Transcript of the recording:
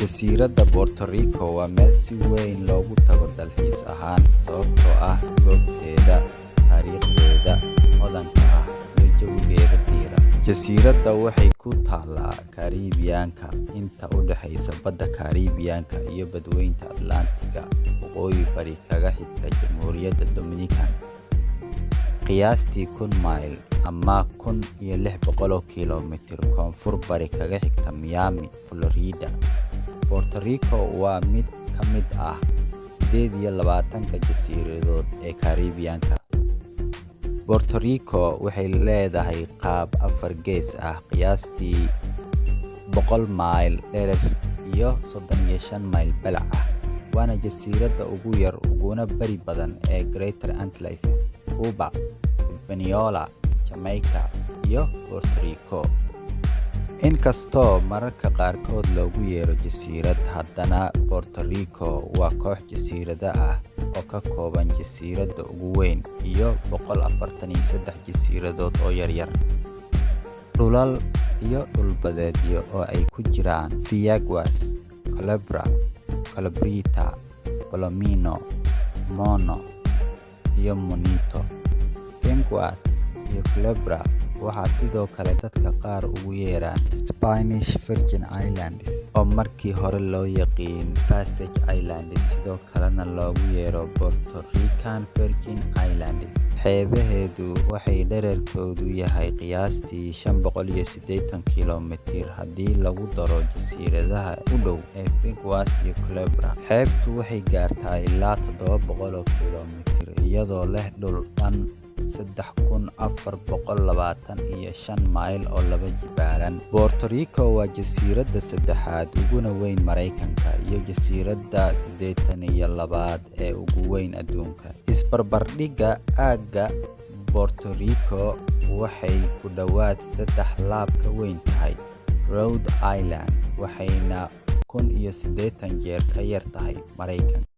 Jasiiradda Puerto Rico waa meel si weyn loogu tago dalxiis ahaan sababtoo ah goobteeda taariikheeda hodanka ah iyo jawigeeda diiran. Jasiiradda waxay ku taallaa Kariibiyaanka, inta u dhaxaysa badda Kariibiyaanka iyo badweynta Atlantiga, waqooyi bari kaga xigta Jamhuuriyadda Dominican, qiyaastii 1000 mayl ama 1600 kiiloomitir koonfur bari kaga xigta Miami, Florida. Puerto Rico waa mid ka mid ah 28 jasiiradood ee Kariibiyaanka. Puerto Rico waxay leedahay qaab 4 gees ah, qiyaastii 100 mayl dherer iyo 35 mayl balac ah, waana jasiiradda ugu yar uguna bari badan ee Greater Antilles, Cuba, Hispaniola, Jamaica, iyo Puerto Rico. Inkastoo mararka qaarkood loogu yeero jasiirad, haddana Puerto Rico waa koox jasiirado ah oo ka kooban jasiiradda ugu weyn iyo 143 jasiiradood oo yaryar, dhulal iyo dhul-badeedyo oo ay ku jiraan Vieques, Culebra, Calabrita, Palomino, Mono, iyo Monito. Vieques iyo Culebra waxaa sidoo kale dadka qaar ugu yeeraan Spanish Virgin Islands oo markii hore loo yaqiin Passage Islands, sidoo kalena loogu yeero Puerto Rican Virgin Islands. Xeebaheedu waxay dhererkoodu yahay qiyaastii 580 kiiloomitir haddii lagu daro jasiiradaha u dhow ee Vieques iyo Culebra. Xeebtu waxay gaartaa ilaa 700 kiiloomitir iyadoo leh dhul dhan 3425 mayl oo laba jibaaran. Puerto Rico waa jasiiradda saddexaad uguna weyn Maraykanka iyo jasiiradda 82 ee ugu weyn adduunka. Isbarbardhigga aagga Puerto Rico waxay ku dhowaad 3 laab ka weyn tahay Rhode Island, waxayna 1080 jeer ka yar tahay Maraykanka.